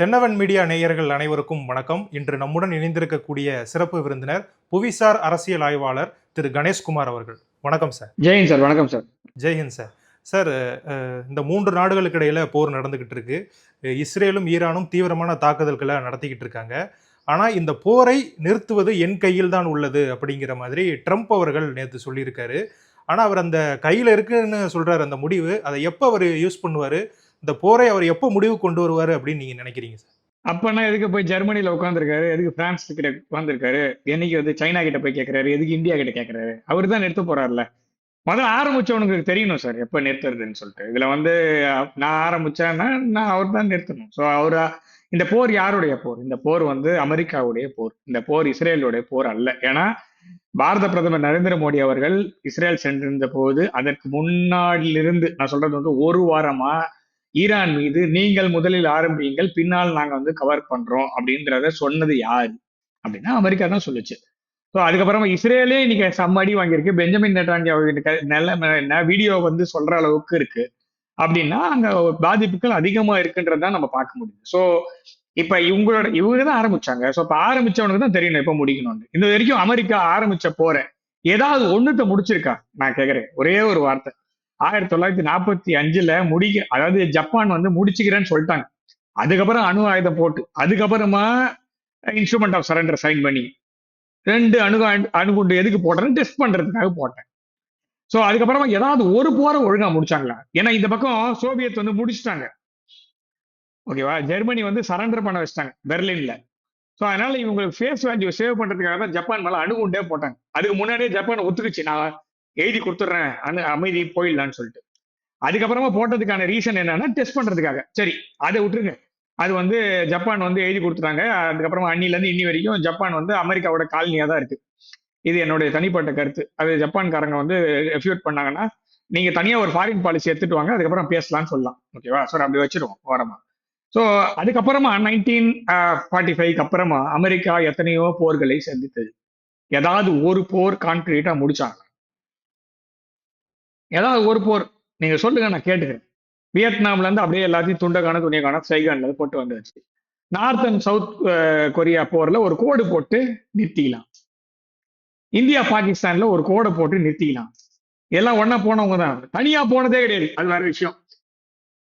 தென்னவன் media நேயர்கள் அனைவருக்கும் வணக்கம். இன்று நம்முடன் இணைந்திருக்கக்கூடிய சிறப்பு விருந்தினர் புவிசார் அரசியல் ஆய்வாளர் திரு கணேஷ்குமார் அவர்கள். வணக்கம் சார். ஜெயின் சார். வணக்கம் சார். ஜெய்ஹிந்த் சார். சார், இந்த 3 நாடுகளுக்கு இடையில போர் நடந்துகிட்டு இருக்கு. இஸ்ரேலும் ஈரானும் தீவிரமான தாக்குதல்களை நடத்திக்கிட்டு இருக்காங்க. ஆனா இந்த போரை நிறுத்துவது என் கையில் தான் உள்ளது அப்படிங்கிற மாதிரி ட்ரம்ப் அவர்கள் நேற்று சொல்லியிருக்காரு. ஆனா அவர் அந்த கையில இருக்குன்னு சொல்றாரு அந்த முடிவு. அதை எப்போ அவர் யூஸ் பண்ணுவாரு, இந்த போரை அவர் எப்போ முடிவு கொண்டு வருவாரு அப்படின்னு நீங்க நினைக்கிறீங்க சார்? அப்பனா எதுக்கு போய் ஜெர்மனில உட்காந்துருக்காரு, எதுக்கு பிரான்ஸ் கிட்ட உட்காந்துருக்காரு, என்னைக்கு வந்து சைனா கிட்ட போய் கேட்கறாரு, எதுக்கு இந்தியா கிட்ட கேட்கறாரு? அவர் தான் நிறுத்த போறாருல. முதல்ல ஆரம்பிச்சவனுக்கு தெரியணும் சார் எப்ப நிறுத்துறதுன்னு சொல்லிட்டு. இதுல வந்து நான் ஆரம்பிச்சேன்னா நான் அவர் தான் நிறுத்தணும். ஸோ அவரா இந்த போர் யாருடைய போர்? இந்த போர் வந்து அமெரிக்காவுடைய போர். இந்த போர் இஸ்ரேலுடைய போர் அல்ல. ஏன்னா பாரத பிரதமர் நரேந்திர மோடி அவர்கள் இஸ்ரேல் சென்றிருந்த போது அதற்கு முன்னாடியிலிருந்து நான் சொல்றது வந்து ஒரு வாரமா ஈரான் மீது நீங்கள் முதலில் ஆரம்பியுங்கள், பின்னால் நாங்க வந்து கவர் பண்றோம் அப்படின்றத சொன்னது யாரு அப்படின்னா அமெரிக்கா தான் சொல்லுச்சு. ஸோ அதுக்கப்புறமா இஸ்ரேலே இன்னைக்கு செம்ம அடி வாங்கியிருக்கு. பெஞ்சமின் நெட்டான்யாஹு நல்ல வீடியோ வந்து சொல்ற அளவுக்கு இருக்கு அப்படின்னா அங்க பாதிப்புகள் அதிகமா இருக்குன்றதான் நம்ம பார்க்க முடியுது. ஸோ இப்ப இவங்க தான் ஆரம்பிச்சாங்க. ஸோ இப்ப ஆரம்பிச்சவனுக்கு தான் தெரியணும் எப்ப முடிக்கணும்னு. இந்த வரைக்கும் அமெரிக்கா ஆரம்பிச்ச போற ஏதாவது ஒண்ணுத்த முடிச்சிருக்கா? நான் கேக்குறேன் ஒரே ஒரு வார்த்தை. 1945 அதாவது ஜப்பான் வந்து முடிச்சுக்கிறேன்னு சொல்லிட்டாங்க. அதுக்கப்புறம் அணு ஆயுதம் போட்டு அதுக்கப்புறமா இன்ஸ்ட்ருமெண்ட் ஆஃப் சரண்டர் சைன் பண்ணி 2 அணுகுண்டு எதுக்கு போட்டேன்னு டெஸ்ட் பண்றதுக்காக போட்டேன். சோ அதுக்கப்புறமா ஏதாவது ஒரு போரை ஒழுங்கா முடிச்சாங்களா? ஏன்னா இந்த பக்கம் சோவியத் வந்து முடிச்சுட்டாங்க. ஓகேவா? ஜெர்மனி வந்து சரண்டர் பண்ண வச்சிட்டாங்க பெர்லின்ல. சோ அதனால இவங்களுக்கு ஃபேஸ் வேல்யூ சேவ் பண்றதுக்காக தான் ஜப்பான் மேல அணுகுண்டே போட்டாங்க. அதுக்கு முன்னாடியே ஜப்பான் ஒத்துக்குச்சு, நான் எழுதி கொடுத்துட்றேன் அமைதி போயிடலான்னு சொல்லிட்டு. அதுக்கப்புறமா போட்டதுக்கான ரீசன் என்னன்னா டெஸ்ட் பண்றதுக்காக. சரி, அதை விட்டுருங்க. அது வந்து ஜப்பான் வந்து எழுதி கொடுத்துட்டாங்க. அதுக்கப்புறமா அன்னில இருந்து இன்னி வரைக்கும் ஜப்பான் வந்து அமெரிக்காவோட காலனியா தான் இருக்கு. இது என்னுடைய தனிப்பட்ட கருத்து. அது ஜப்பான்காரங்க வந்து ரெஃப்யூட் பண்ணாங்கன்னா நீங்க தனியா ஒரு ஃபாரின் பாலிசி எடுத்துட்டு வாங்க, அதுக்கப்புறம் பேசலாம்னு சொல்லலாம். ஓகேவா? சார் அப்படி வச்சிருவோம் ஓரமா. ஸோ அதுக்கப்புறமா 1945 அப்புறமா அமெரிக்கா எத்தனையோ போர்களை சந்தித்தது. ஏதாவது ஒரு போர் கான்கிரீட்டா முடிச்சாங்க? ஏதாவது ஒரு போர் நீங்க சொல்லுங்க, நான் கேட்டுக்கிறேன். வியட்நாம்ல இருந்து அப்படியே எல்லாத்தையும் துண்டக்கான துணியக்கான சைகான்ல போட்டு வந்துருச்சு. நார்த் அண்ட் சவுத் கொரியா போர்ல ஒரு கோடு போட்டு நிறுத்திக்கலாம். இந்தியா பாகிஸ்தான்ல ஒரு கோடை போட்டு நிறுத்திக்கலாம். எல்லாம் ஒன்னா போனவங்க தான், தனியா போனதே கிடையாது. அது வேற விஷயம்.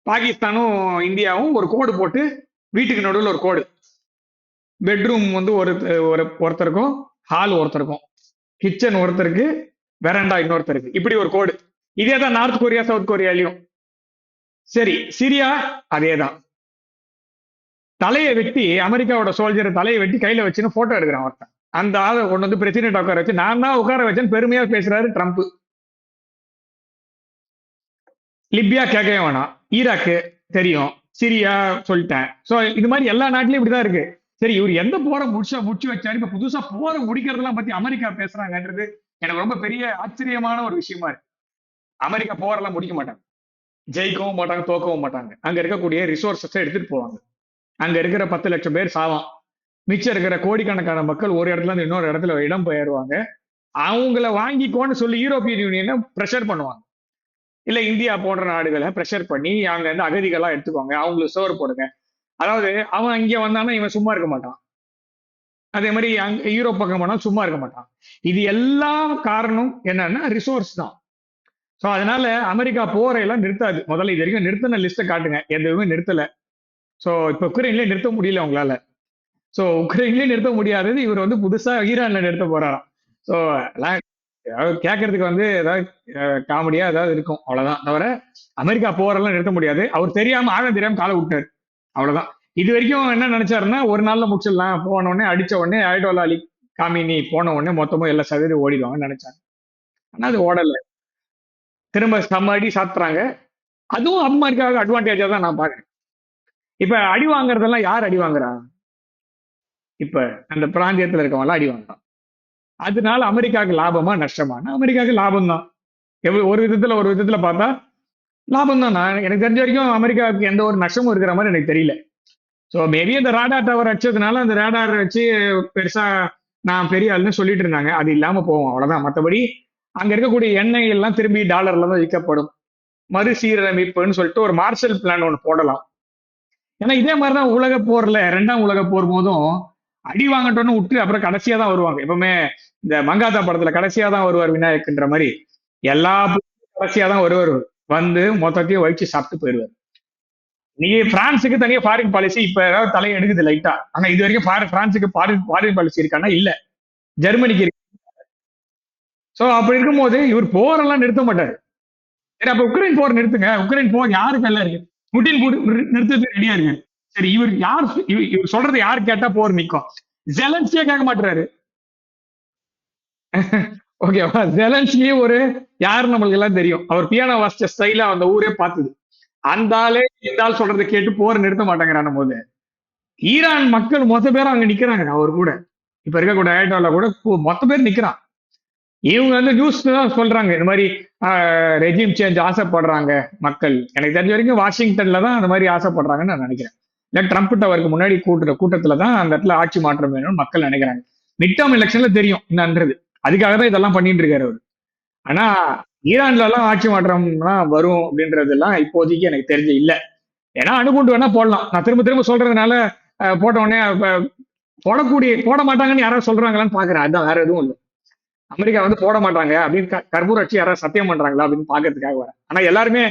பாகிஸ்தானும் இந்தியாவும் ஒரு கோடு போட்டு வீட்டுக்கு நடுவில் ஒரு கோடு, பெட்ரூம் வந்து ஒருத்தருக்கும், ஹால் ஒருத்தருக்கும், கிச்சன் ஒருத்தருக்கு, வெரண்டா இன்னொருத்தருக்கு, இப்படி ஒரு கோடு. இதே தான் நார்த் கொரியா சவுத் கொரியாலையும். சரி, சிரியா அதேதான். தலையை வெட்டி அமெரிக்காவோட சோல்ஜர் தலையை வெட்டி கையில வச்சுன்னு போட்டோ எடுக்கிறான் ஒருத்தன். அந்த ஆளை கொண்டு வந்து பிரசிடென்ட் உட்கார வச்சு நான் தான் உட்கார வச்சேன்னு பெருமையா பேசுறாரு ட்ரம்ப். லிபியா கேட்கவே வேணாம், ஈராக்கு தெரியும், சிரியா சொல்லிட்டேன். சோ இது மாதிரி எல்லா நாட்டிலயும் இப்படிதான் இருக்கு. சரி, இவர் எந்த போரை முடிச்சு வச்சாரு? இப்ப புதுசா போரை முடிக்கிறதெல்லாம் பத்தி அமெரிக்கா பேசுறாங்கன்றது எனக்கு ரொம்ப பெரிய ஆச்சரியமான ஒரு விஷயமா இருக்கு. அமெரிக்கா போரெல்லாம் முடிக்க மாட்டாங்க, ஜெயிக்கவும் மாட்டாங்க, தோக்கவும் மாட்டாங்க. அங்க இருக்கக்கூடிய ரிசோர்சஸ் எடுத்துட்டு போவாங்க. அங்க இருக்கிற 10 லட்சம் பேர் சாவான், மிச்சம் இருக்கிற கோடிக்கணக்கான மக்கள் ஒரு இடத்துல இருந்து இன்னொரு இடத்துல இடம் பெயருவாங்க. அவங்கள வாங்கிக்கோன்னு சொல்லி யூரோப்பியன் யூனியனை ப்ரெஷர் பண்ணுவாங்க. இல்ல இந்தியா போன்ற நாடுகளை ப்ரெஷர் பண்ணி அங்க இருந்து அகதிகளா எடுத்துக்கோங்க, அவங்களுக்கு சோறு போடுங்க. அதாவது அவன் இங்க வந்தானா இவன் சும்மா இருக்க மாட்டான். அதே மாதிரி அங்க யூரோப் பக்கம் போனா சும்மா இருக்க மாட்டான். இது எல்லாம் காரணம் என்னன்னா ரிசோர்ஸ் தான். சோ அதனால அமெரிக்கா போரையெல்லாம் நிறுத்தாது. முதல்ல இது வரைக்கும் நிறுத்தின லிஸ்ட்டை காட்டுங்க, எதுவுமே நிறுத்தல. சோ இப்ப உக்ரைன்லயே நிறுத்த முடியல உங்களால. சோ உக்ரைன்லயே நிறுத்த முடியாதது இவர் வந்து புதுசா ஈரான்ல நிறுத்த போறாராம். சோ கேட்கறதுக்கு வந்து ஏதாவது காமெடியா ஏதாவது இருக்கும், அவ்வளவுதான். தவிர அமெரிக்கா போரெல்லாம் நிறுத்த முடியாது. அவர் தெரியாம ஆழம் தெரியாம காலை விட்டாரு, அவ்வளவுதான். இது வரைக்கும் என்ன நினைச்சாருன்னா ஒரு நாள்ல முடிச்சிடலாம், போன உடனே அடிச்ச உடனே ஆயுடோலா அலி காமினி போன உடனே மொத்தமும் எல்லா சதவீதம் ஓடிடுவாங்கன்னு நினைச்சாங்க. ஆனா அது ஓடல. திரும்ப செம்ம அடி சாத்துறாங்க. அதுவும் அமெரிக்காவுக்கு அட்வான்டேஜா தான் நான் பாக்குறேன். இப்ப அடி வாங்குறதெல்லாம் யார் அடி வாங்குறா? இப்ப அந்த பிராந்தியத்துல இருக்கவங்க அடி வாங்குறான். அதனால அமெரிக்காவுக்கு லாபமா நஷ்டமான? அமெரிக்காவுக்கு லாபம் தான். ஒரு விதத்துல பார்த்தா லாபம் தான். நான் எனக்கு தெரிஞ்ச வரைக்கும் அமெரிக்காவுக்கு எந்த ஒரு நஷ்டமும் இருக்கிற மாதிரி எனக்கு தெரியல. ஸோ மேபி அந்த ரேடார் டவர் அடிச்சதுனால அந்த ரேடார் வச்சு பெருசா நான் பெரிய ஆளுன்னு சொல்லிட்டு இருந்தாங்க, அது இல்லாம போவோம், அவ்வளவுதான். மற்றபடி அங்க இருக்கக்கூடிய எண்ணெய் எல்லாம் திரும்பி டாலர்ல தான் விற்கப்படும். மறுசீரமைப்புன்னு சொல்லிட்டு ஒரு மார்ஷல் பிளான் ஒன்று போடலாம். ஏன்னா இதே மாதிரிதான் உலக போர்ல 2ஆம் உலக போர் போதும் அடி வாங்கட்டோன்னு விட்டு அப்புறம் கடைசியா தான் வருவாங்க. எப்பவுமே இந்த மங்காத்தா படத்துல கடைசியா தான் வருவார் விநாயக்ன்ற மாதிரி எல்லா கடைசியா தான் வருவார். வந்து மொத்தத்தையும் வச்சு சாப்பிட்டு போயிடுவார். நீ பிரான்ஸுக்கு தனியா ஃபாரின் பாலிசி இப்ப ஏதாவது தலையை எடுக்குது லைட்டா. ஆனா இது வரைக்கும் பிரான்ஸுக்கு ஃபாரின் பாலிசி இருக்கான்னா இல்ல. ஜெர்மனிக்கு இருக்கு. சோ அப்படி இருக்கும்போது இவர் போரெல்லாம் நிறுத்த மாட்டாரு. சரி அப்ப உக்ரைன் போர் நிறுத்துங்க. உக்ரைன் போர் யாருக்கு எல்லாம் இருக்கு? புட்டின் நிறுத்தத்துக்கு ரெடியா இருக்கு. சரி இவர் யார் இவர் சொல்றது யாரு கேட்டா போர் நிக்கும். ஜெலன்ஸ்கியே கேட்க மாட்டாரு. ஓகேவா? ஜெலன்ஸ்கியே ஒரு யாரு நம்மளுக்கு எல்லாம் தெரியும். அவர் பியானோ வாசிச்ச ஸ்டைல அந்த ஊரே பார்த்தது. அந்த ஆளே இந்த ஆள் சொல்றதை கேட்டு போர் நிறுத்த மாட்டேங்கிறான போது ஈரான் மக்கள் மொத்த பேரும் அங்க நிக்கிறாங்க அவர் கூட. இப்ப இருக்கக்கூடிய அயட்டோல்லா கூட மொத்த பேர் நிக்கிறான். இவங்க வந்து நியூஸ் தான் சொல்றாங்க இந்த மாதிரி ரெஜிம் சேஞ்ச் ஆசைப்படுறாங்க மக்கள். எனக்கு தெரிஞ்ச வரைக்கும் வாஷிங்டன்ல தான் அந்த மாதிரி ஆசைப்படுறாங்கன்னு நான் நினைக்கிறேன். இல்ல ட்ரம்ப் டவருக்கு முன்னாடி கூட்டத்துல தான் அந்த இடத்துல ஆட்சி மாற்றம் வேணும்னு மக்கள் நினைக்கிறாங்க. மிட் டேர்ம் எலெக்ஷன்ல தெரியும் என்னன்றது. அதுக்காக தான் இதெல்லாம் பண்ணிட்டு இருக்காரு அவர். ஆனா ஈரான்ல எல்லாம் ஆட்சி மாற்றம்லாம் வரும் அப்படின்றது எல்லாம் இப்போதைக்கு எனக்கு தெரிஞ்ச இல்ல. ஏன்னா அணுகுண்டு வேணா போடலாம். நான் திரும்ப திரும்ப சொல்றதுனால போட்ட உடனே போட மாட்டாங்கன்னு யாராவது சொல்றாங்களான்னு பாக்குறேன். அதுதான், வேற எதுவும் இல்லை. அமெரிக்கா வந்து போட மாட்டாங்க அப்படின்னு கற்பூர அடிச்சு யாராவது சத்தியம் பண்றாங்களா அப்படின்னு பாக்குறதுக்காக வரேன். ஆனா எல்லாருமே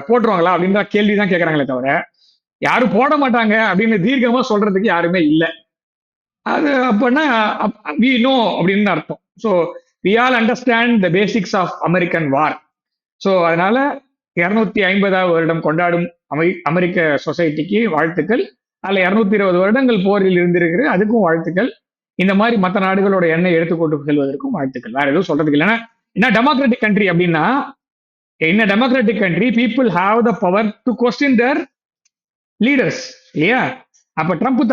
போட்டுருவாங்களா அப்படின்னு தான் கேள்விதான் கேட்கறாங்களே தவிர யாரும் போட மாட்டாங்க அப்படின்னு தீர்க்கமா சொல்றதுக்கு யாருமே இல்லை. அது அப்படின்னா வி நோ அப்படின்னு அர்த்தம். So we all understand the basics of American war. So அதனால 250வது வருடம் கொண்டாடும் அமெரிக்க சொசைட்டிக்கு வாழ்த்துக்கள். அதுல 220 வருடங்கள் போரில் இருந்திருக்கிற அதுக்கும் வாழ்த்துக்கள். இந்த மாதிரி மற்ற நாடுகளோட எண்ணெய் எடுத்துக்கொண்டு செல்வதற்கும் வாழ்த்துக்கள். வேற எதுவும் சொல்றதுக்கு இல்லைன்னா என்ன டெமோக்ராட்டிக் கண்ட்ரி அப்படின்னா என்ன democratic country people have the power to question their leaders இல்லையா? அப்ப ட்ரம்ப்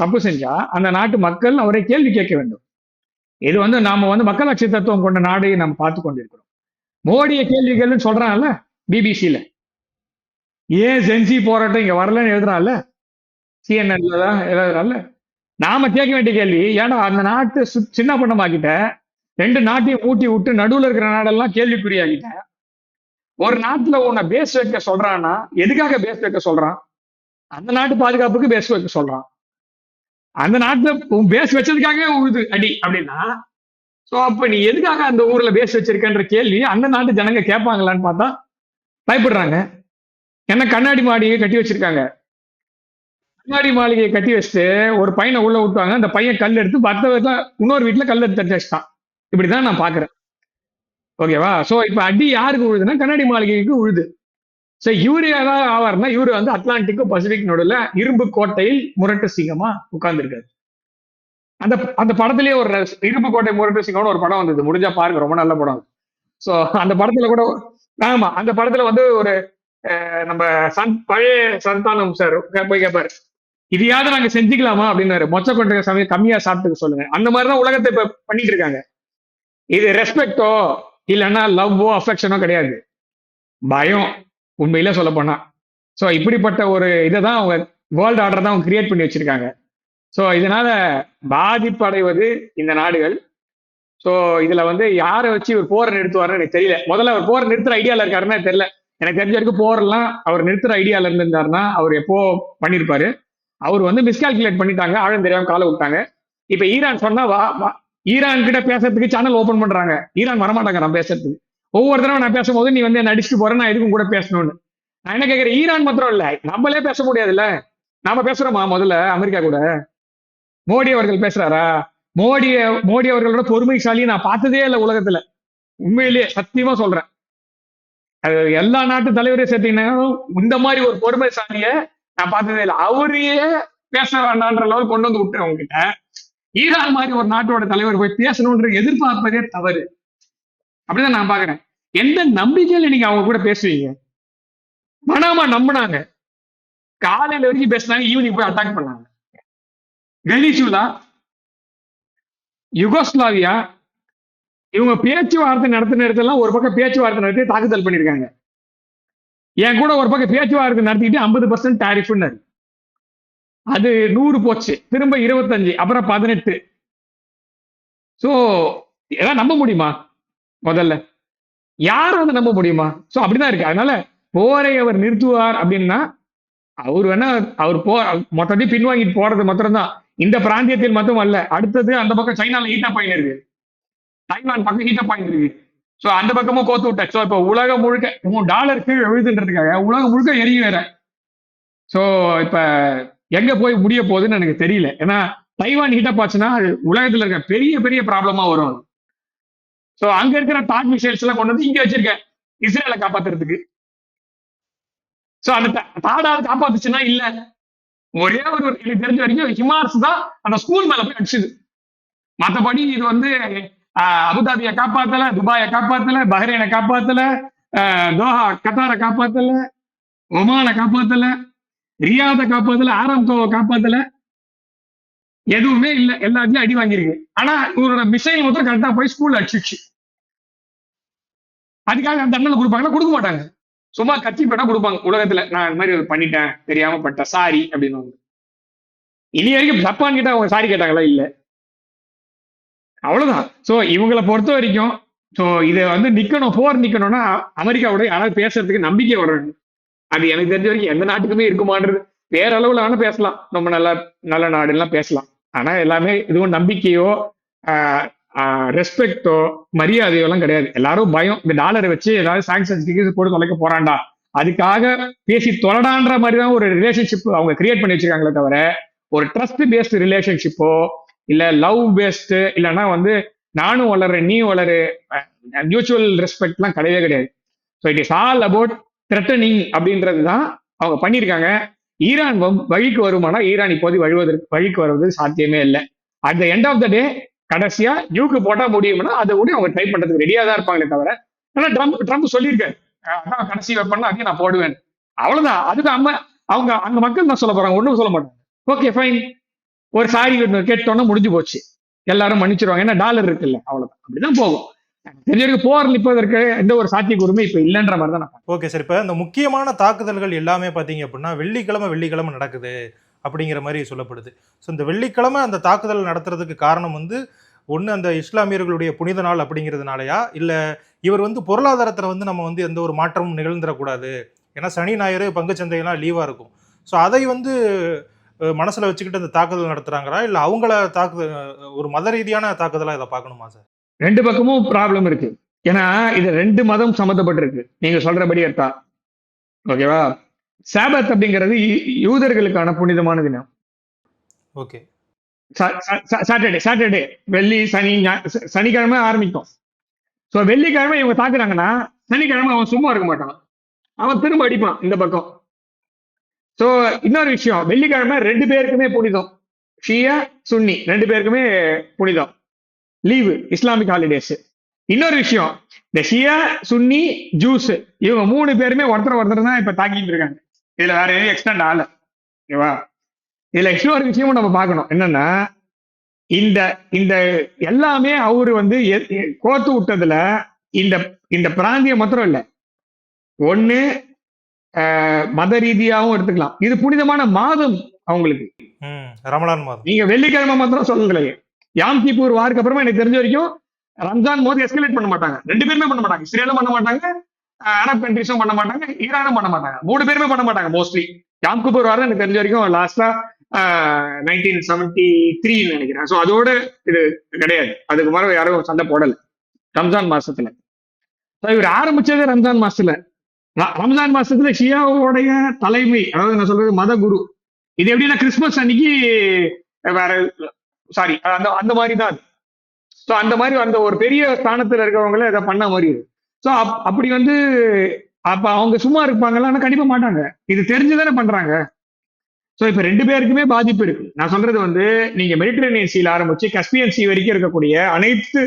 தப்பு செஞ்சா அந்த நாட்டு மக்கள் அவரை கேள்வி கேட்க வேண்டும். இது வந்து நாம வந்து மக்களாட்சி தத்துவம் கொண்ட நாடை நம்ம பார்த்து கொண்டிருக்கிறோம். மோடிய கேள்விகள்னு சொல்றான்ல பிபிசியில, ஏன் ஜென்சி போராட்டம் இங்க வரலன்னு எழுதுறான்ல, சிஎன்என்ல தான் எழுதுறான்ல. நாம கேட்க வேண்டிய கேள்வி, ஏன்னா அந்த நாட்டு சின்ன பண்ணமாக்கிட்ட 2 நாட்டையும் ஊட்டி விட்டு நடுவுல இருக்கிற நாடெல்லாம் கேள்விக்குறியாகிட்ட ஒரு நாட்டுல உன்னை பேஸ் வைக்க சொல்றான்னா எதுக்காக பேஸ் வைக்க சொல்றான்? அந்த நாட்டு பாதுகாப்புக்கு பேஸ் வைக்க சொல்றான். அந்த நாட்டுல பேஸ் வச்சதுக்காக உழுது அடி அப்படின்னா சோ அப்ப நீ எதுக்காக அந்த ஊர்ல பேஸ் வச்சிருக்கன்ற கேள்வி அந்த நாட்டு ஜனங்க கேட்பாங்களான்னு பார்த்தா பயப்படுறாங்க. ஏன்னா கண்ணாடி மாளிகையை கட்டி வச்சிருக்காங்க. கண்ணாடி மாளிகையை கட்டி வச்சுட்டு ஒரு பையனை உள்ள விட்டுவாங்க. அந்த பையன் கல் எடுத்து இன்னொரு வீட்டுல கல் எடுத்து தட்டி வச்சுட்டான். இப்படிதான் நான் பாக்குறேன். ஓகேவா? சோ இப்ப அடி யாருக்கு உழுதுன்னா கண்ணாடி மாளிகைக்கு உழுது. சோ இவரு ஏதாவது ஆவார்னா இவரு வந்து அட்லாண்டிக்கும் பசிபிக் நடுவுல இரும்பு கோட்டையில் முரட்டு சிங்கமா உட்கார்ந்துருக்காரு. அந்த அந்த படத்திலேயே ஒரு இரும்பு கோட்டை முரட்டு சிங்கம்னு ஒரு படம் வந்தது. முடிஞ்சா பாருங்க, ரொம்ப நல்ல படம். சோ அந்த படத்துல கூட ஆமா அந்த படத்துல வந்து ஒரு நம்ம பழைய சந்தானம் சார் போய் கேட்பாரு, இதையாவது நாங்க செஞ்சுக்கலாமா அப்படின்னாரு. மொச்ச கொண்ட சமயம் கம்மியா சாப்பிட்டுக்க சொல்லுங்க. அந்த மாதிரிதான் உலகத்தை இப்ப பண்ணிட்டு இருக்காங்க. இது ரெஸ்பெக்டோ இல்லைன்னா லவ்வோ அஃபெக்ஷனோ கிடையாது, பயம் உண்மையில சொல்ல போனா. சோ இப்படிப்பட்ட ஒரு இதை தான் அவங்க வேர்ல்டு ஆர்டர் தான் அவங்க கிரியேட் பண்ணி வச்சிருக்காங்க. சோ இதனால பாதிப்படைவது இந்த நாடுகள். சோ இதுல வந்து யாரை வச்சு இவர் போரை நிறுத்துவாருன்னு எனக்கு தெரியல. முதல்ல அவர் போரை நிறுத்துற ஐடியால இருக்காருன்னா தெரியல. எனக்கு தெரிஞ்ச வரைக்கும் போரெல்லாம் அவர் நிறுத்துற ஐடியால இருந்திருந்தாருன்னா அவர் எப்போ பண்ணிருப்பாரு. அவர் வந்து மிஸ்கால்குலேட் பண்ணிட்டாங்க, ஆழம் தெரியாம காலை விட்டாங்க. இப்ப ஈரான் சொன்னா ஈரான் கிட்ட பேசுறதுக்கு சேனல் ஓபன் பண்றாங்க. ஈரான் வரமாட்டாங்க நான் பேசுறதுக்கு. ஒவ்வொரு தடவை நான் பேசும்போது நீ வந்து என்ன அடிச்சுட்டு போற, நான் எதுக்கும் கூட பேசணும்னு. நான் என்ன கேட்கிறேன், ஈரான் மாத்திரம் இல்ல, நம்மளே பேச முடியாதுல்ல. நாம பேசுறோமா முதல்ல அமெரிக்கா கூட? மோடி அவர்கள் பேசுறாரா? மோடி அவர்களோட பொறுமைசாலி நான் பார்த்ததே இல்லை உலகத்துல. உண்மையிலேயே சத்தியமா சொல்றேன். அது எல்லா நாட்டு தலைவரையும் சேர்த்தீங்கன்னா இந்த மாதிரி ஒரு பொறுமைசாலிய நான் பார்த்ததே இல்லை. அவரையே பேச வேண்டான்ற லெவல் கொண்டு வந்து விட்டு அவங்க கிட்ட ஈரான் மாதிரி ஒரு நாட்டோட தலைவர் போய் பேசணும்ன்ற எதிர்பார்ப்பதே தவறு. அப்படிதான் நான் பாக்குறேன். எந்த நம்பிக்கையில நீங்க அவங்க கூட பேசுவீங்க? மனாமா நம்பினாங்க, காலையில வரைக்கும் பேசினாங்க, ஈவினிங் போய் அட்டாக் பண்ணாங்க. வெனிசுலா, யுகோஸ்லாவியா, இவங்க பேச்சுவார்த்தை நடத்தின இடத்துல ஒரு பக்கம் பேச்சுவார்த்தை நடத்தி தாக்குதல் பண்ணிருக்காங்க. என் கூட ஒரு பக்கம் பேச்சுவார்த்தை நடத்திட்டு 50% டாரிஃப்னு அது 100 போச்சு, திரும்ப 25, அப்புறம் 18. சோ எல்லாம் நம்ப முடியுமா? முதல்ல யாரும் அதை நம்ப முடியுமா? சோ அப்படிதான் இருக்கு. அதனால போரை அவர் நிறுத்துவார் அப்படின்னா அவர் வேணா அவர் மொத்தத்தையும் பின்வாங்கிட்டு போறது மாத்திரம் தான். இந்த பிராந்தியத்தில் மட்டும் அல்ல, அடுத்தது அந்த பக்கம் சைனால ஹீட் அப் ஆயின்னு இருக்கு, தைவான் பக்கம் ஹீட் அப் ஆயின்னு இருக்கு. சோ அந்த பக்கமும் கோத்து விட்டாச்சு. ஸோ இப்போ உலகம் முழுக்க டாலர் கீழே எழுதுன்றதுக்காக உலகம் முழுக்க எரியும் வேற. சோ இப்ப எங்க போய் முடிய போகுதுன்னு எனக்கு தெரியல. ஏன்னா தைவான் ஹீட் அப் ஆச்சுன்னா அது உலகத்துல இருக்க பெரிய பெரிய ப்ராப்ளமா வரும். சோ அங்க இருக்கிற டாக் மிசைல்ஸ் எல்லாம் கொண்டு வந்து இங்க வச்சிருக்கேன் இஸ்ரேலை காப்பாத்துறதுக்கு. சோ அந்த தாடாவை காப்பாத்துச்சுன்னா இல்ல, ஒரே ஒரு எனக்கு தெரிஞ்ச வரைக்கும் ஹிமார்ஸ் தான் அந்த ஸ்கூல் மேல போய் அடிச்சுது. மத்தபடி இது வந்து அபுதாபியை காப்பாத்தல, துபாயை காப்பாத்தல, பஹ்ரைனை காப்பாத்தல, தோஹா கத்தாரை காப்பாத்தல, ஒமானை காப்பாத்தல, ரியாதை காப்பாத்தல, ஆராம்கோவை காப்பாத்தல, எதுவுமே இல்ல. எல்லாத்தையும் அடி வாங்கியிருக்கு. ஆனா இவரோட மிசைல் மட்டும் கரெக்டா போய் ஸ்கூல் அடிச்சிச்சு. அதுக்காக அந்த தண்டனை கொடுப்பாங்கன்னா கொடுக்க மாட்டாங்க. சும்மா கட்சி பட்டா கொடுப்பாங்க உலகத்துல, நான் இந்த மாதிரி பண்ணிட்டேன், தெரியாம பட்டேன், சாரி அப்படின்னு. இனி வரைக்கும் ஜப்பான் கிட்ட அவங்க சாரி கேட்டாங்களா? இல்ல. அவ்வளவுதான். சோ இவங்களை பொறுத்த வரைக்கும் சோ இதை வந்து நிக்கணும், போர் நிக்கணும்னா அமெரிக்காவோட யாராவது பேசுறதுக்கு நம்பிக்கை வரணும். அது எனக்கு தெரிஞ்ச வரைக்கும் எந்த நாட்டுக்குமே இருக்குமான்றது. வேற அளவுல வேணா பேசலாம், ரொம்ப நல்ல நல்ல நாடு எல்லாம் பேசலாம். ஆனா எல்லாமே இதுவும் நம்பிக்கையோ ரெஸ்பெக்டோ மரியாதையோ எல்லாம் கிடையாது. எல்லாரும் பயம். இந்த டாலரை வச்சு ஏதாவது சாங்ஷன்ஸ் போட்டு தொலைக்க போறான்டா, அதுக்காக பேசி தொலைடான்ற மாதிரி தான் ஒரு ரிலேஷன்ஷிப் அவங்க கிரியேட் பண்ணி வச்சிருக்காங்களே தவிர ஒரு ட்ரஸ்ட் பேஸ்டு ரிலேஷன்ஷிப்போ இல்ல லவ் பேஸ்டு இல்லைன்னா வந்து நானும் வளர்றேன் நீ வளரு மியூச்சுவல் ரெஸ்பெக்ட் எல்லாம் கிடையவே கிடையாது. So it is all about threatening அப்படின்றது தான் அவங்க பண்ணியிருக்காங்க. ஈரான் வழிக்கு வருமானா ஈரான் இப்போது வழிக்கு வருவது சாத்தியமே இல்லை. At the end of the day கடைசியா நியூக்கு போட்டா முடியும்னா அதை கூட அவங்க ட்ரை பண்றதுக்கு ரெடியா தான் இருப்பாங்களே தவிர. ஆனா ட்ரம்ப் சொல்லியிருக்காரு அதான் கடைசி வெப்பன்னா அதையும் நான் போடுவேன், அவ்வளவுதான். அதுக்கு அவங்க அங்க மக்கள் தான் சொல்ல போறாங்க, ஒண்ணும் சொல்ல மாட்டாங்க. ஓகே ஃபைன், ஒரு சாரி கேட்டோன்னா முடிஞ்சு போச்சு, எல்லாரும் மன்னிச்சிருவாங்க, ஏன்னா டாலர் இருக்குல்ல, அவ்வளவுதான். அப்படிதான் போகும். தெரிஞ்ச போர் நிற்பதற்கு எந்த ஒரு சாத்தியக்கூறுமே இப்ப இல்லைன்ற மாதிரி தான். ஓகே சார், இப்ப இந்த முக்கியமான தாக்குதல்கள் எல்லாமே பாத்தீங்க அப்படின்னா வெள்ளிக்கிழமை நடக்குது அப்படிங்கிற மாதிரி சொல்லப்படுது. ஸோ இந்த வெள்ளிக்கிழமை அந்த தாக்குதல் நடத்துறதுக்கு காரணம் வந்து ஒன்று அந்த இஸ்லாமியர்களுடைய புனித நாள் அப்படிங்கிறதுனாலயா, இல்லை இவர் வந்து பொருளாதாரத்தில் வந்து நம்ம வந்து எந்த ஒரு மாற்றமும் நிகழ்ந்துடக்கூடாது, ஏன்னா சனி ஞாயிறு பங்குச்சந்தையெல்லாம் லீவாக இருக்கும், ஸோ அதை வந்து மனசில் வச்சுக்கிட்டு அந்த தாக்குதல் நடத்துகிறாங்களா, இல்லை அவங்கள ஒரு மத ரீதியான தாக்குதலாக இதை பார்க்கணுமா சார்? ரெண்டு பக்கமும் ப்ராப்ளம் இருக்கு. ஏன்னா இது ரெண்டு மதம் சம்மந்தப்பட்டிருக்கு நீங்க சொல்றபடி எடுத்தா. ஓகேவா? சாபத் அப்படிங்கிறது யூதர்களுக்கான புனிதமான தினம். ஓகே. சாட்டர்டே வெள்ளி சனிக்கிழமை ஆரம்பிக்கும். ஸோ வெள்ளிக்கிழமை இவங்க தாக்குறாங்கன்னா சனிக்கிழமை அவன் சும்மா இருக்க மாட்டான், அவன் திரும்ப அடிப்பான் இந்த பக்கம். ஸோ இன்னொரு விஷயம், வெள்ளிக்கிழமை ரெண்டு பேருக்குமே புனிதம், ஷியா சுன்னி ரெண்டு பேருக்குமே புனிதம், லீவு, இஸ்லாமிக் ஹாலிடேஸ். இன்னொரு விஷயம், இந்த ஷியா சுன்னி ஜூஸ் இவங்க மூணு பேருமே ஒருத்தர் தான் இப்ப தாக்கிட்டு இருக்காங்க. இதுல வேற எதுவும் எக்ஸ்டெண்ட் ஆகல. ஓகேவா? இதுல இன்னொரு விஷயமும் நம்ம பார்க்கணும், என்னன்னா இந்த இந்த எல்லாமே அவரு வந்து கோத்து விட்டதுல இந்த இந்த பிராந்தியம் மாத்திரம் இல்ல, ஒண்ணு மத ரீதியாகவும் எடுத்துக்கலாம். இது புனிதமான மாதம் அவங்களுக்கு, ரமலான் மாதம். நீங்க வெள்ளிக்கிழமை மாத்திரம் சொல்லலையே. யாம் கீப்பூர் வாருக்கு அப்புறமா எனக்கு தெரிஞ்ச வரைக்கும் ரம்ஜான் போது எஸ்கலேட் பண்ண மாட்டாங்க, ரெண்டு பேருமே பண்ண மாட்டாங்க. இஸ்ரேலும் பண்ண மாட்டாங்க, அரப் கண்ட்ரிஸும் பண்ண மாட்டாங்க, ஈரானும் பண்ண மாட்டாங்க, மூணு பேருமே பண்ண மாட்டாங்க மோஸ்ட்லி. யாம் கீப்பூர் வாரம் எனக்கு தெரிஞ்ச வரைக்கும் லாஸ்டா 1973 நினைக்கிறேன். ஸோ அதோட இது கிடையாது, அதுக்கு மேல யாரும் சண்டை போடல ரம்ஜான் மாசத்துல. இவர் ஆரம்பிச்சது ரம்ஜான் மாசத்துல. ரம்ஜான் மாசத்துல ஷியாவுடைய தலைமை, அதாவது நான் சொல்றது மத குரு. இது எப்படின்னா கிறிஸ்துமஸ் அன்னைக்கு வேற சாரி அந்த மாதிரி தான். ஸோ அந்த மாதிரி அந்த ஒரு பெரிய ஸ்தானத்துல இருக்கவங்கள இதை பண்ண மாதிரி. ஸோ அப்படி வந்து அப்ப அவங்க சும்மா இருப்பாங்களா? ஆனா கண்டிப்பா மாட்டாங்க, இது தெரிஞ்சுதானே பண்றாங்க. ஸோ இப்ப ரெண்டு பேருக்குமே பாதிப்பு இருக்கு. நான் சொல்றது வந்து நீங்க மெடிட்டரேனியன் சீல ஆரம்பிச்சு கஸ்பியன் சி வரைக்கும் இருக்கக்கூடிய அனைத்து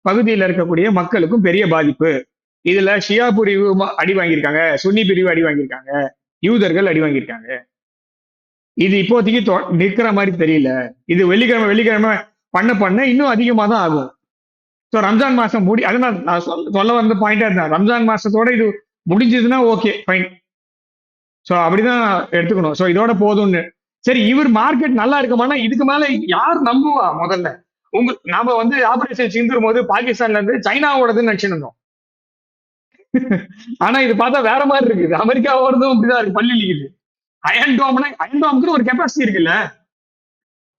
பகுதியில் இருக்கக்கூடிய மக்களுக்கும் பெரிய பாதிப்பு. இதுல ஷியா பிரிவு அடி வாங்கியிருக்காங்க, சுன்னி பிரிவு அடி வாங்கியிருக்காங்க, யூதர்கள் அடி வாங்கியிருக்காங்க. இது இப்போதைக்கு நிற்கிற மாதிரி தெரியல. இது வெள்ளிக்கிழமை பண்ண இன்னும் அதிகமா தான் ஆகும். ஸோ ரம்ஜான் மாசம் அதனால நான் சொல்ல வந்த பாயிண்டா இருந்தேன், ரம்ஜான் மாசத்தோட இது முடிஞ்சதுன்னா ஓகே ஃபைன். ஸோ அப்படிதான் எடுத்துக்கணும். ஸோ இதோட போதும்னு. சரி, இவர் மார்க்கெட் நல்லா இருக்குமானா இதுக்கு மேல யார் நம்புவா? முதல்ல நாம வந்து ஆபரேஷன் சிந்துரும் போது பாகிஸ்தான்ல இருந்து சைனாவோடதுன்னு நினைச்சிருந்தோம். ஆனா இது பார்த்தா வேற மாதிரி இருக்குது, அமெரிக்காவோடதும் அப்படிதான் இருக்கு, பள்ளி இருக்குது. அயன் டோமுக்கு ஒரு கெப்பாசிட்டி இருக்குல்ல.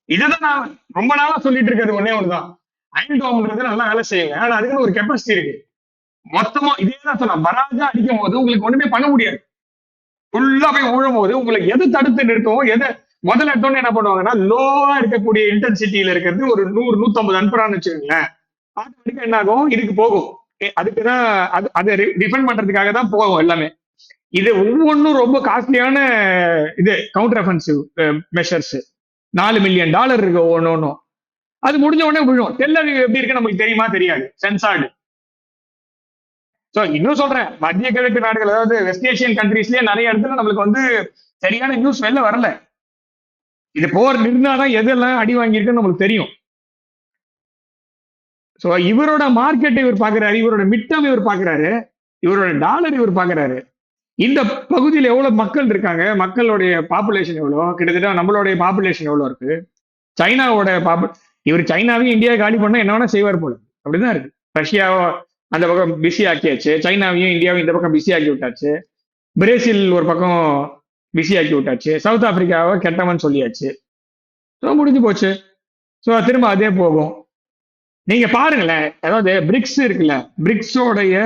இதுதான் நான் ரொம்ப நாளா சொல்லிட்டு இருக்கிறது ஒன்னே ஒண்ணுதான். அயன் டோம்ன்றது நல்லா வேலை செய்யுங்க, ஆனா அதுக்குன்னு ஒரு கெப்பாசிட்டி இருக்கு. மொத்தமா இதே தான் சொன்னா, பராஜா அடிக்கும் போது உங்களுக்கு ஒண்ணுமே பண்ண முடியாது. ஃபுல்லா போய் ஊழும் போது உங்களுக்கு எது தடுத்து நிறுத்தும், எதை முதல்ல எடுத்தோன்னு என்ன பண்ணுவாங்கன்னா, லோவா இருக்கக்கூடிய இன்டென்சிட்டியில இருக்கிறது ஒரு 100 150 அனுப்புறான்னு வச்சுக்கோங்களேன். ஆட்டோமேட்டிக்கா என்ன ஆகும், இதுக்கு போகும். அதுக்குதான் அதை டிஃபெண்ட் பண்றதுக்காக தான் போகும் எல்லாமே. இது ஒவ்வொன்றும் ரொம்ப காஸ்ட்லியான இது கவுண்டர் அஃபென்சிவ் மெஷர்ஸ். $4 மில்லியன் இருக்கு ஒவ்வொன்றும். அது முடிஞ்ச உடனே விழும். டெல்லவிவ் எப்படி இருக்கு நமக்கு தெரியுமா? தெரியாது, சென்சார்டு. சோ இன்னும் சொல்றேன், மத்திய கிழக்கு நாடுகள், அதாவது வெஸ்ட் ஏசியன் கண்ட்ரீஸ்லயே நிறைய இடத்துல நம்மளுக்கு வந்து சரியான நியூஸ் வெளில வரல. இது போர் நிறுத்தினாதான் எதெல்லாம் அடி வாங்கியிருக்குன்னு நம்மளுக்கு தெரியும். சோ இவரோட மார்க்கெட் இவர் பாக்குறாரு, இவரோட மிட்டம் இவர் பாக்குறாரு, இவரோட டாலர் இவர் பாக்குறாரு. இந்த பகுதியில் எவ்வளவு மக்கள் இருக்காங்க, மக்களுடைய பாப்புலேஷன் எவ்வளவு, கிட்டத்தட்ட நம்மளுடைய பாப்புலேஷன் எவ்வளவு இருக்கு, சைனாவோட இவர் சைனாவையும் இந்தியா காலி பண்ணா என்ன வேணா செய்வார் போல. அப்படிதான் இருக்கு. ரஷ்யாவோ அந்த பக்கம் பிஸி ஆக்கியாச்சு, சைனாவையும் இந்தியாவையும் இந்த பக்கம் பிஸி ஆக்கி விட்டாச்சு, பிரேசில் ஒரு பக்கம் பிஸி ஆக்கி விட்டாச்சு, சவுத் ஆப்பிரிக்காவை கெட்டவன் சொல்லியாச்சு. ஸோ முடிஞ்சு போச்சு. ஸோ திரும்ப அதே போகும். நீங்க பாருங்களேன், அதாவது பிரிக்ஸ் இருக்குல்ல, பிரிக்ஸோடைய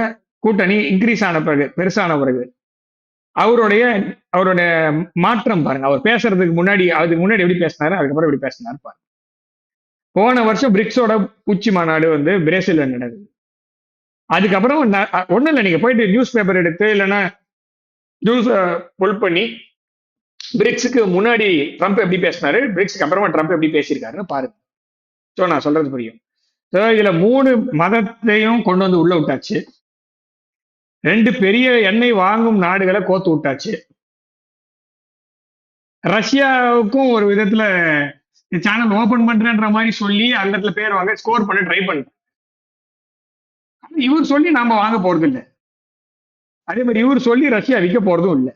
கூட்டணி இன்க்ரீஸ் ஆன பிறகு, பெருசான பிறகு அவருடைய அவருடைய மாற்றம் பாருங்க. அவர் பேசுறதுக்கு முன்னாடி, அதுக்கு முன்னாடி எப்படி பேசினாரு, அதுக்கப்புறம் எப்படி பேசினாரு பாருங்க. போன வருஷம் பிரிக்ஸோட உச்சி மாநாடு வந்து பிரேசில்ல நடக்குது. அதுக்கப்புறம் ஒண்ணும் இல்லை, நீங்க போயிட்டு நியூஸ் பேப்பர் எடுத்து இல்லைன்னா நியூஸ் புல் பண்ணி பிரிக்ஸுக்கு முன்னாடி ட்ரம்ப் எப்படி பேசினாரு, பிரிக்ஸுக்கு அப்புறமா ட்ரம்ப் எப்படி பேசியிருக்காருன்னு பாருங்க. ஸோ நான் சொல்றது புரியும். ஸோ இதுல 3 மதத்தையும் கொண்டு வந்து உள்ள விட்டாச்சு. 2 பெரிய எண்ணெய் வாங்கும் நாடுகளை கோத்து விட்டாச்சு. ரஷ்யாவுக்கும் ஒரு விதத்துல சேனல் ஓபன் பண்றேன்ற மாதிரி சொல்லி அந்த இடத்துல பேர் வாங்க ஸ்கோர் பண்ண ட்ரை பண்ண. இவர் சொல்லி நாம வாங்க போறது இல்லை. அதே மாதிரி இவர் சொல்லி ரஷ்யா விற்க போறதும் இல்லை.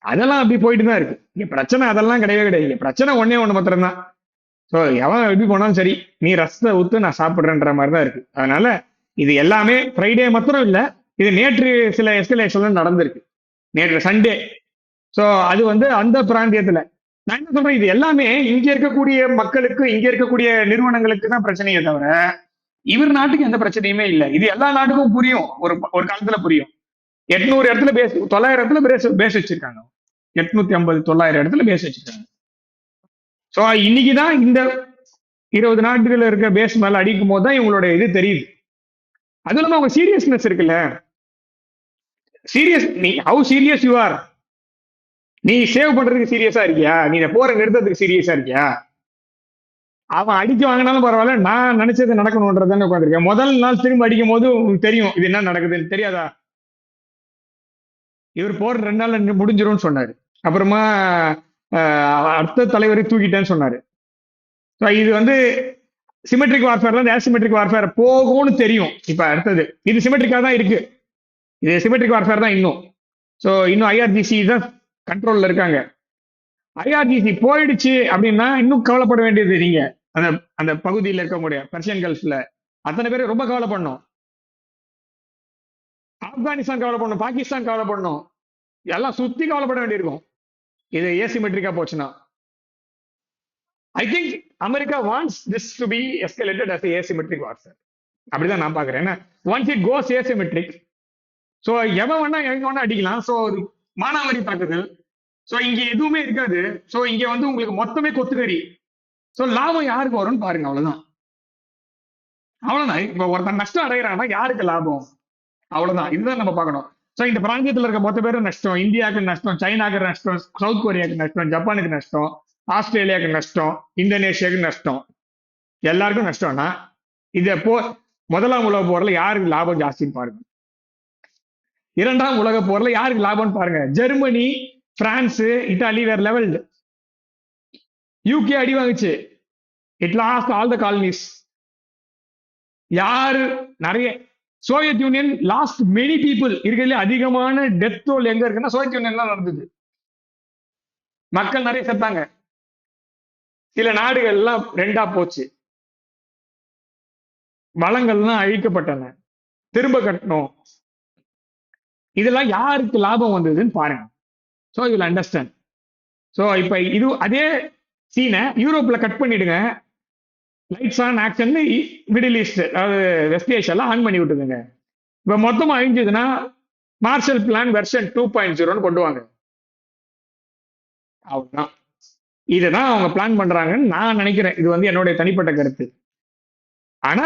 அதெல்லாம் அப்படி போயிட்டு தான் இருக்கு. இங்க பிரச்சனை அதெல்லாம் கிடையவே கிடையாது. இங்க பிரச்சனை ஒன்னே ஒண்ணு மாத்திரம் தான். ஸோ எவன் எப்படி போனாலும் சரி, நீ ரசத்தை ஊத்து நான் சாப்பிடுறேன்ற மாதிரி தான் இருக்கு. அதனால இது எல்லாமே ஃப்ரைடே மாத்திரம் இல்லை, இது நேற்று சில எஸ்கலேஷன் நடந்திருக்கு, நேற்று சண்டே. ஸோ அது வந்து அந்த பிராந்தியத்துல நான் என்ன சொல்றேன், இது எல்லாமே இங்க இருக்கக்கூடிய மக்களுக்கு, இங்க இருக்கக்கூடிய நிறுவனங்களுக்கு தான் பிரச்சனையே தவிர இவர் நாட்டுக்கு எந்த பிரச்சனையுமே இல்லை. இது எல்லா நாட்டுக்கும் புரியும், ஒரு காலத்துல புரியும். 800 இடத்துல 900 இடத்துல பேஸ் வச்சிருக்காங்க. 850 900 இடத்துல பேஸ் வச்சிருக்காங்க. ஸோ இன்னைக்குதான் இந்த 20 நாட்டுகள் இருக்க பேஸ் மேல அடிக்கும் போது தான் இவங்களோட இது தெரியுது. அதுவும் இல்லாம அவங்க சீரியஸ்னஸ் இருக்குல்ல, சீரியஸ், நீ ஹவு சீரியஸ் யூ ஆர், நீ சேவ் பண்றதுக்கு சீரியஸா இருக்கியா, நீ போற நிறுத்தத்துக்கு சீரியஸா இருக்கியா? அவன் அடிக்க வாங்கினாலும் பரவாயில்ல, நான் நினைச்சது நடக்கணும்ன்றதானே உட்காந்துருக்கேன். முதல் நாள் திரும்ப அடிக்கும் போது உங்களுக்கு தெரியும் இது என்ன நடக்குதுன்னு. தெரியாதா? இவர் போற 2 நாள்ல முடிஞ்சிரும்னு சொன்னாரு. அப்புறமா அடுத்த தலைவரை தூக்கிட்டேன்னு சொன்னாரு. இது வந்து சிமெட்ரிக் வார்ஃபேர்ல இருந்து ஆசிமெட்ரிக் வார்ஃபேர் போகும்னு தெரியும். இப்ப அடுத்தது இது சிமெட்ரிக்கா தான் இருக்கு, இது சிமெட்ரிக் வார்ஃபேர் தான் இன்னும். ஸோ இன்னும் ஐஆர்ஜிசி தான் கண்ட்ரோல்ல இருக்காங்க. ஐஆர்ஜிசி போயிடுச்சு அப்படின்னா இன்னும் கவலைப்பட வேண்டியது நீங்க. அந்த அந்த பகுதியில் இருக்க முடியும், பெர்சியன் கல்ஃப்ல அத்தனை பேர் ரொம்ப கவலைப்படணும். ஆப்கானிஸ்தான் கவலைப்படணும், பாகிஸ்தான் கவலைப்படணும், எல்லாம் சுத்தி கவலைப்பட வேண்டியிருக்கும் இது ஏசிமெட்ரிக்கா போச்சுன்னா. I think America wants this to be escalated as asymmetric warfare. அப்படிதான் நான் பாக்குறேன். ஏன்னா once it goes asymmetric, so எவன் வேணா எங்க வேணா அடிக்கலாம். ஸோ ஒரு மானாவாரி தாக்குதல். ஸோ இங்க எதுவுமே இருக்காது. ஸோ இங்க வந்து உங்களுக்கு மொத்தமே கொத்துக்கறி. ஸோ லாபம் யாருக்கு வரும்னு பாருங்க. அவ்வளவுதான், அவ்வளவுதான். இப்ப ஒருத்தன் நஷ்டம் அடைகிறான்னா யாருக்கு லாபம்? அவ்வளவுதான், இதுதான் நம்ம பார்க்கணும். ஸோ இந்த பிராந்தியத்தில் இருக்க மொத்த பேரும் நஷ்டம். இந்தியாவுக்கு நஷ்டம், சைனாக்கு நஷ்டம், சவுத் கொரியாவுக்கு நஷ்டம், ஜப்பானுக்கு நஷ்டம், ஆஸ்திரேலியாவுக்கு நஷ்டம், இந்தோனேஷியாவுக்கு நஷ்டம், எல்லாருக்கும் நஷ்டம்னா இத முதலாம் உலக போர்ல யாருக்கு லாபம் ஜாஸ்தின்னு பாருங்க. 2ஆம் உலக போர்ல யாருக்கு லாபம்னு பாருங்க. ஜெர்மனி, பிரான்ஸ், இத்தாலி வேற லெவல். யூகே அடி வாங்குச்சு, it lost all the colonies. யாரு நிறைய, Soviet Union lost many people. இருக்கிறதுல அதிகமான டெத் ரோல் எங்க இருக்குன்னா சோவியத் யூனியன் தான் நடந்தது. மக்கள் நிறைய செத்தாங்க. சில நாடுகள் எல்லாம் 2ஆ போச்சு, வளங்கள்லாம் அழிக்கப்பட்டன, திரும்ப கட்டணும். இதெல்லாம் யாருக்கு லாபம் வந்ததுன்னு பாருங்க. So you will understand. So இப்போ இது அதே சீனை யூரோப்ல கட் பண்ணிடுங்க. Lights on action Middle East, அதாவது வெஸ்ட் ஏஷியாலாம் ஆன் பண்ணி விட்டுதுங்க. இப்போ மொத்தமா அழிஞ்சதுன்னா மார்ஷல் பிளான் வெர்ஷன் 2.0 கொண்டு வாங்க. அவ்வளவுதான். இதுதான் அவங்க பிளான் பண்றாங்கன்னு நான் நினைக்கிறேன். இது வந்து என்னுடைய தனிப்பட்ட கருத்து. ஆனா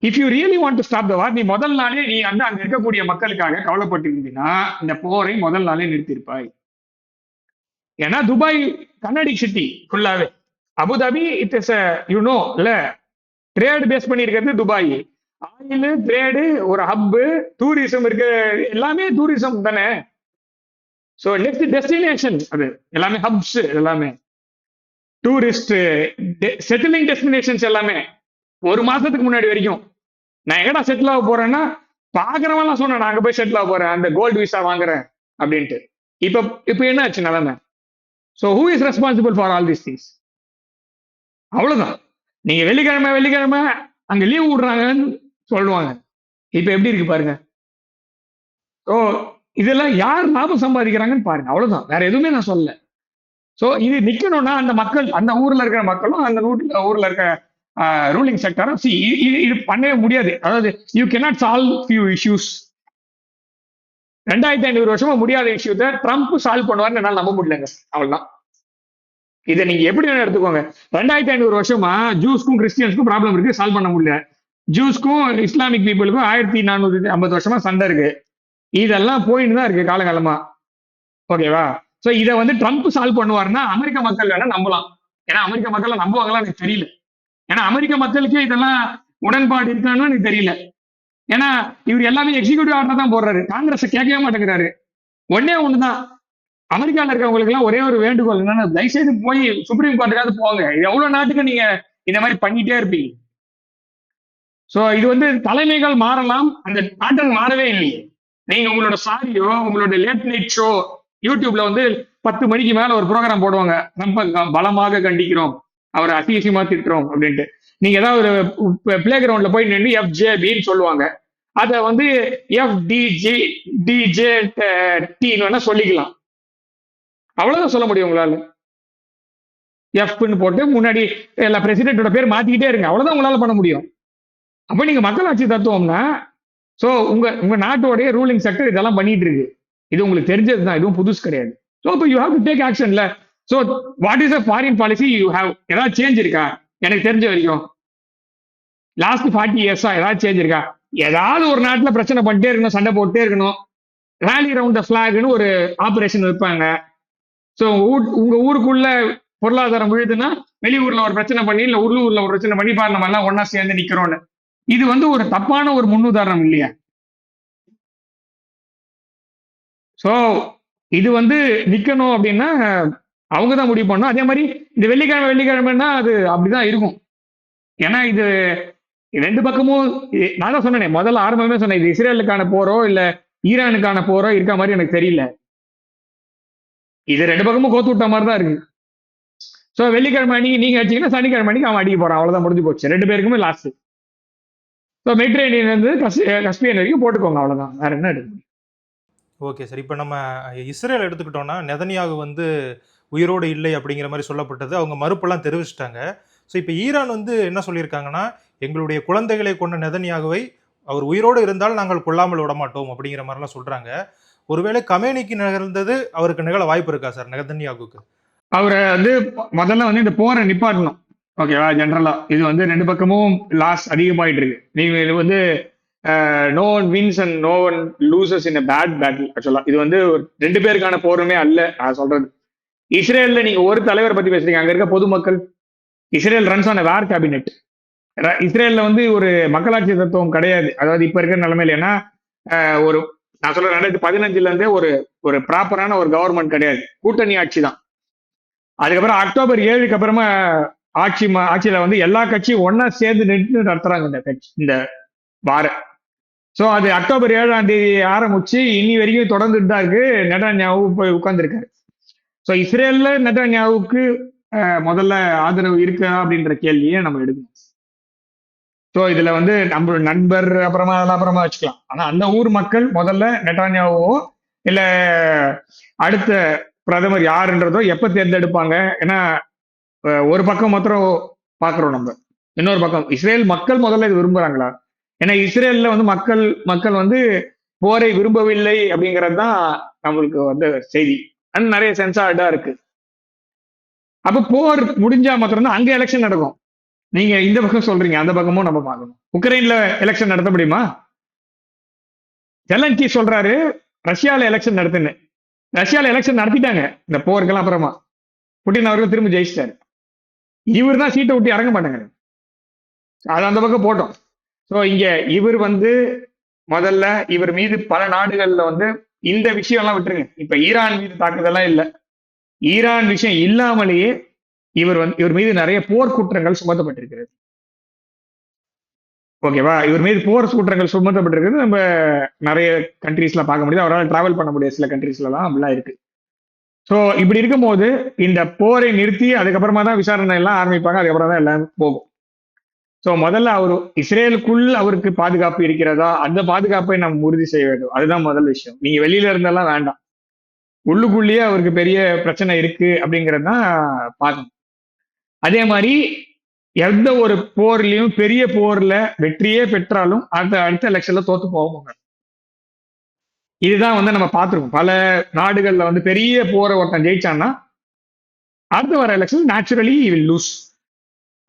if you really want to stop the war, நீ முதல் நாளே நீ வந்து அங்க இருக்கக்கூடிய மக்களுக்காக கவலைப்பட்டு இருந்தீங்கன்னா இந்த போரை முதல் நாளே நிறுத்திருப்பாய். ஏன்னா துபாய் கண்ணாடி சிட்டி ஃபுல்லாவே. அபுதாபி இட் இஸ் யூனோ இல்ல, ட்ரேட் பேஸ் பண்ணி இருக்கிறது துபாய். ஆயில் ட்ரேடு ஒரு ஹப்பு, டூரிசம் இருக்கு, எல்லாமே டூரிசம் தானே. ஸோ நெக்ஸ்ட் டெஸ்டினேஷன் அது எல்லாமே ஹப்ஸ், எல்லாமே டூரிஸ்ட் செட்டிலிங் டெஸ்டினேஷன்ஸ் எல்லாமே. ஒரு மாசத்துக்கு முன்னாடி வரைக்கும் நான் எங்கடா செட்டில் ஆக போறேன்னா பாக்குறவெல்லாம் சொன்னேன் நான் அங்க போய் செட்டில் ஆக போறேன், அந்த கோல்டு விசா வாங்குறேன் அப்படின்ட்டு. இப்ப இப்ப என்ன ஆச்சு நிலைமை? So who is responsible for all these things? அவ்வளவுதான். நீங்க வெள்ளிக்கிழமை அங்க லீவ் விடுறாங்கன்னு சொல்லுவாங்க. இப்ப எப்படி இருக்கு பாருங்க. ஸோ இதெல்லாம் யார் லாபம் சம்பாதிக்கிறாங்கன்னு பாருங்க. அவ்வளவுதான், வேற எதுவுமே நான் சொல்லல. ஸோ இது நிக்கணும்னா அந்த மக்கள், அந்த ஊர்ல இருக்கிற மக்களும் அந்த ஊர்ல இருக்க ரூலிங் செக்டரும் இது பண்ணவே முடியாது. அதாவது you cannot solve few issues. 2500 வருஷமா முடியாத இஷ்யூத்தை ட்ரம்ப் சால்வ் பண்ணுவார்னு என்னால நம்ப முடியலங்க. அவ்வளவுதான். இதை நீங்க எப்படி வேணும் எடுத்துக்கோங்க. 2500 வருஷமா ஜூஸ்க்கும் கிறிஸ்டியன்ஸ்க்கும் ப்ராப்ளம் இருக்கு, சால்வ் பண்ண முடியல. ஜூஸ்க்கும் இஸ்லாமிக் பீப்புளுக்கும் 1450 வருஷமா சண்டை இருக்கு. இதெல்லாம் போயிட்டு தான் இருக்கு காலகாலமா. ஓகேவா? சோ இதை வந்து ட்ரம்ப் சால்வ் பண்ணுவாருன்னா அமெரிக்க மக்கள் வேணா நம்பலாம். ஏன்னா அமெரிக்க மக்கள் நம்புவாங்களா எனக்கு தெரியல. ஏன்னா அமெரிக்க மக்களுக்கே இதெல்லாம் உடன்பாடு இருக்கான்னு எனக்கு தெரியல. ஏன்னா இவர் எல்லாமே எக்ஸிக்யூட்டிவ் ஆர்டர் தான் போடுறாரு, காங்கிரஸ் கேட்கவே மாட்டேங்கிறாரு. ஒன்னே ஒண்ணுதான், அமெரிக்கால இருக்கவங்களுக்கு எல்லாம் ஒரே ஒரு வேண்டுகோள் என்னன்னா, தயவுசெய்து போய் சுப்ரீம் கோர்ட்டுக்காவது போங்க. எவ்வளவு நாட்டுக்கு நீங்க இந்த மாதிரி பண்ணிட்டே இருப்பீங்க. சோ இது வந்து தலைமைகள் மாறலாம், அந்த பேட்டர்ன் மாறவே இல்லையே. நீங்க உங்களோட சாரியோ உங்களோட லேட் நைட் ஷோ யூடியூப்ல வந்து 10 மணிக்கு மேல ஒரு ப்ரோக்ராம் போடுவாங்க, ரொம்ப பலமாக கண்டிக்கிறோம், அவரை அசிங்கமா திட்டுறோம் அப்படின்ட்டு. நீங்க ஏதாவது ஒரு பிளே கிரவுண்ட்ல போய் நின்று FJBன்னு சொல்லுவாங்க, அதை வந்து FDJT வேணா சொல்லிக்கலாம். அவ்வளவுதான் சொல்ல முடியும் உங்களால. எஃப்னு போட்டு முன்னாடி எல்லா பிரசிடென்ட்டோட பேர் மாத்திக்கிட்டே இருங்க, அவ்வளவுதான் உங்களால பண்ண முடியும். அப்ப நீங்க மக்களாட்சி தத்துவம்னா, சோ உங்க நாட்டோடைய ரூலிங் செக்டர் இதெல்லாம் பண்ணிட்டு இருக்கு. இது உங்களுக்கு தெரிஞ்சது தான், இதுவும் புதுசு கிடையாது. ஸோ இப்போ யூ ஹேவ் டு டேக் ஆக்ஷன்ல. So what is a foreign policy you have? ஏதாவது சேஞ்ச் இருக்கா? எனக்கு தெரிஞ்ச வரைக்கும் லாஸ்ட் 40 இயர்ஸா ஏதாவது சேஞ்ச் இருக்கா? ஏதாவது ஒரு நாட்டில் பிரச்சனை பண்ணிட்டே இருக்கணும், சண்டை போட்டே இருக்கணும். ரேலி ரவுண்ட் த ஃபிளாக்னு ஒரு ஆபரேஷன் வைப்பாங்க. ஸோ உங்க ஊருக்குள்ள பொருளாதாரம் விழுதுன்னா வெளியூர்ல ஒரு பிரச்சனை பண்ணி, இல்ல உள்ளூர்ல ஒரு பிரச்சனை பண்ணி பாரு நம்ம எல்லாம் ஒன்னா சேர்ந்து நிக்கிறோம்னு. இது வந்து ஒரு தப்பான ஒரு முன்னுதாரணம் இல்லையா? சோ இது வந்து நிக்கணும் அப்படின்னா அவங்க தான் முடிவு பண்ணணும். அதே மாதிரி இந்த வெள்ளிக்கிழமைன்னா அது அப்படிதான் இருக்கும். ஏன்னா இது ரெண்டு பக்கமும் நான் தான் சொன்னேன், முதல்ல ஆரம்பமே சொன்னேன், இது இஸ்ரேலுக்கான போரோ இல்ல ஈரானுக்கான போரோ இருக்க மாதிரி எனக்கு தெரியல. இது ரெண்டு பக்கமும் கோத்து விட்ட மாதிரி தான் இருக்கு. சோ வெள்ளிக்கிழமை அன்னைக்கு நீங்க அடிச்சீங்கன்னா சனிக்கிழமை அன்னைக்கு அவன் அடிக்க போறான், அவ்வளவுதான், முடிஞ்சு போச்சு. ரெண்டு பேருக்குமே லாஸ்ட். ஸோ மெடிட்ரேனியன் வந்து கஸ்பியன் வரைக்கும் போட்டுக்கோங்க, அவ்வளவுதான், வேற என்ன எடுக்க முடியும். Okay sir. இப்போ நம்ம இஸ்ரேல் எடுத்துக்கிட்டோம்னா, நெதன்யாகு வந்து உயிரோடு இல்லை அப்படிங்கிற மாதிரி சொல்லப்பட்டது, அவங்க மறுப்பெல்லாம் தெரிவிச்சிட்டாங்க. ஸோ இப்போ ஈரான் வந்து என்ன சொல்லியிருக்காங்கன்னா, எங்களுடைய குழந்தைகளை கொண்ட நெதன்யாகுவை அவர் உயிரோடு இருந்தால் நாங்கள் கொல்லாமல் விட மாட்டோம் அப்படிங்கிற மாதிரிலாம் சொல்றாங்க. ஒருவேளை கமேனிக்கு நிகழ்ந்தது அவருக்கு நிகழ வாய்ப்பு இருக்கா சார் நெதன்யாகுக்கு? அவரை வந்து முதல்ல வந்து இந்த போரை நிப்பாட்டணும். ஓகேவா? ஜென்ரலா இது வந்து ரெண்டு பக்கமும் லாஸ் அதிகமாயிட்டு இருக்கு. நீங்க இது வந்து no one wins and no one loses in bat battle. Actually இது வந்து ரெண்டு பேருக்கான போருமே அல்ல. நான் சொல்றது, இஸ்ரேல்ல நீங்க ஒரு தலைவர் பத்தி பேசுறீங்க, அங்க இருக்க பொதுமக்கள். Israel runs on war cabinet. இஸ்ரேல்ல வந்து ஒரு மக்களாட்சி தத்துவம் கிடையாது. அதாவது இப்ப இருக்கிற நிலைமையில, ஏன்னா ஒரு நான் சொல்றேன் 2015 இருந்தே ஒரு ப்ராப்பரான ஒரு கவர்மெண்ட் கிடையாது, கூட்டணி ஆட்சி தான். அதுக்கப்புறம் அக்டோபர் 7க்கு அப்புறமா ஆட்சியில வந்து எல்லா கட்சியும் ஒன்னா சேர்ந்து நின்று நடத்துறாங்க இந்த கட்சி, இந்த வார. சோ அது அக்டோபர் 7ஆம் தேதி ஆரம்பிச்சு இனி வரைக்கும் தொடர்ந்துட்டு தான் இருக்கு. நெதன்யாகு போய் உட்கார்ந்துருக்காரு. சோ இஸ்ரேல்ல நெதன்யாகுக்கு முதல்ல ஆதரவு இருக்கா அப்படின்ற கேள்வியை நம்ம எடுக்கணும். சோ இதுல வந்து நம்ம நண்பர் அப்புறமா அதெல்லாம் அப்புறமா வச்சுக்கலாம். ஆனா அந்த ஊர் மக்கள் முதல்ல நெதன்யாகுவோ இல்ல அடுத்த பிரதமர் யாருன்றதோ எப்ப தேர்ந்தெடுப்பாங்க. ஏன்னா ஒரு பக்கம் மாத்திரம் பாக்குறோம் நம்ம. இன்னொரு பக்கம் இஸ்ரேல் மக்கள் முதல்ல இது விரும்புறாங்களா? ஏன்னா இஸ்ரேல்ல வந்து மக்கள் மக்கள் வந்து போரை விரும்பவில்லை அப்படிங்கிறது தான் நம்மளுக்கு வந்து செய்தி. ஆனா நிறைய சென்சார்டா இருக்கு. அப்ப போர் முடிஞ்சா மாத்திரம் அங்க எலெக்ஷன் நடக்கும். நீங்க இந்த பக்கம் சொல்றீங்க, அந்த பக்கமும் நம்ம பார்க்கணும். உக்ரைன்ல எலெக்ஷன் நடத்த முடியுமா? ஜெலன்ஸ்கி சொல்றாரு ரஷ்யால எலெக்ஷன் நடத்துன்னு. ரஷ்யால எலெக்ஷன் நடத்திட்டாங்க இந்த போருக்கெல்லாம் அப்புறமா. புட்டின் அவர்கள் திரும்ப ஜெயிச்சிட்டாரு. இவர் தான் சீட்டை விட்டு இறங்க மாட்டாங்க. அது அந்த பக்கம் போட்டோம். ஸோ இங்க இவர் வந்து முதல்ல இவர் மீது பல நாடுகள்ல வந்து இந்த விஷயம் எல்லாம் விட்டுருங்க. இப்ப ஈரான் மீது தாக்குதெல்லாம் இல்ல. ஈரான் விஷயம் இல்லாமலேயே இவர் மீது நிறைய போர் குற்றங்கள் சுமத்தப்பட்டிருக்கிறது. ஓகேவா? இவர் மீது போர் குற்றங்கள் சுமத்தப்பட்டிருக்கிறது நம்ம நிறைய கண்ட்ரீஸ்ல பார்க்க முடியுது. அவரால் டிராவல் பண்ண முடியாது சில கண்ட்ரீஸ்லாம் அப்படிலாம் இருக்கு. ஸோ இப்படி இருக்கும்போது இந்த போரை நிறுத்தி அதுக்கப்புறமா தான் விசாரணை எல்லாம் ஆரம்பிப்பாங்க. அதுக்கப்புறம் தான் எல்லாம் போகும். ஸோ முதல்ல இஸ்ரேலுக்குள் அவருக்கு பாதுகாப்பு இருக்கிறதா, அந்த பாதுகாப்பை நம்ம உறுதி செய்ய வேண்டும். அதுதான் முதல் விஷயம். நீங்க வெளியில இருந்தெல்லாம் வேண்டாம். உள்ளுக்குள்ளேயே அவருக்கு பெரிய பிரச்சனை இருக்கு அப்படிங்கிறது தான் பார்க்கணும். அதே மாதிரி எந்த ஒரு போர்லயும் பெரிய போர்ல வெற்றியே பெற்றாலும் அடுத்த எலெக்ஷன்ல தோத்து போவாங்க. இதுதான் வந்து நம்ம பார்த்திருக்கோம். பல நாடுகள்ல வந்து பெரிய போரை ஒருத்தன் ஜெயிச்சான்னா அடுத்து வர எலெக்ஷன் நேச்சுரலி வில் லூஸ்.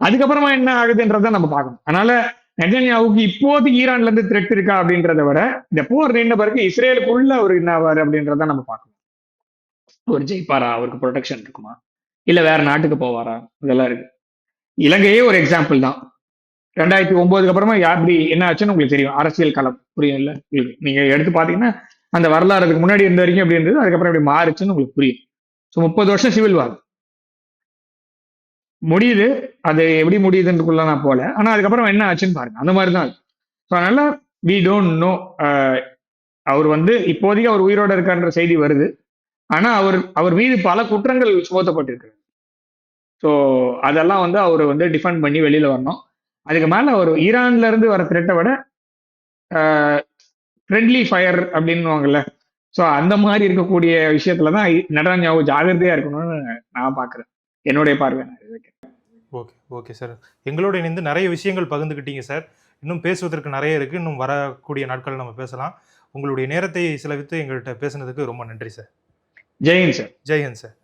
அதுக்கப்புறமா என்ன ஆகுதுன்றத நம்ம பார்க்கணும். அதனால நெதன்யாவுக்கு இப்போதைக்கு ஈரான்ல இருந்து த்ரெட் இருக்கா அப்படின்றத விட இந்த போர் நின்ற பிறகு இஸ்ரேலுக்குள்ள அவர் என்ன ஆவாரு அப்படின்றத நம்ம பார்க்கணும். அவர் ஜெயிப்பாரா? அவருக்கு ப்ரொடெக்ஷன் இருக்குமா? இல்ல வேற நாட்டுக்கு போவாரா? இதெல்லாம் இருக்கு. இலங்கையே ஒரு எக்ஸாம்பிள் தான். 2009க்கு அப்புறமா அப்படி என்ன ஆச்சுன்னு உங்களுக்கு தெரியும். அரசியல் களம் புரியும் இல்ல? நீங்க எடுத்து பாத்தீங்கன்னா அந்த வரலாறு அதுக்கு முன்னாடி இருந்த வரைக்கும் எப்படி இருந்தது, அதுக்கப்புறம் எப்படி மாறுச்சுன்னு உங்களுக்கு புரியும். ஸோ 30 வருஷம் சிவில் வார் முடியுது. அது எப்படி முடியுதுன்றதுக்குள்ள நான் போல. ஆனா அதுக்கப்புறம் என்ன ஆச்சுன்னு பாருங்க. அந்த மாதிரி தான். ஸோ அதனால வி டோன்ட் நோ. அவர் வந்து இப்போதைக்கு அவர் உயிரோட இருக்கான்ற செய்தி வருது. ஆனா அவர் மீது பல குற்றங்கள் சுமத்தப்பட்டிருக்கு. ஸோ அதெல்லாம் வந்து அவர் வந்து டிஃபெண்ட் பண்ணி வெளியில வரணும். அதுக்கு மேல அவர் ஈரான்ல இருந்து வர த்ரெட்டை விட ஃப்ரெண்ட்லி ஃபயர் அப்படின்னுவாங்கல்ல. ஸோ அந்த மாதிரி இருக்கக்கூடிய விஷயத்துல தான் நெதன்யாஹூ ஜாகிரதையா இருக்கணும்னு நான் பாக்குறேன். என்னுடைய பார்வை. Okay okay sir. எங்களோட இணைந்து நிறைய விஷயங்கள் பகிர்ந்துக்கிட்டீங்க சார். இன்னும் பேசுவதற்கு நிறைய இருக்கு. இன்னும் வரக்கூடிய நாட்கள் நம்ம பேசலாம். உங்களுடைய நேரத்தை செலவித்து எங்கள்கிட்ட பேசுனதுக்கு ரொம்ப நன்றி சார். ஜெய்ஹிந்த் சார். ஜெய்ஹிந்த் சார்.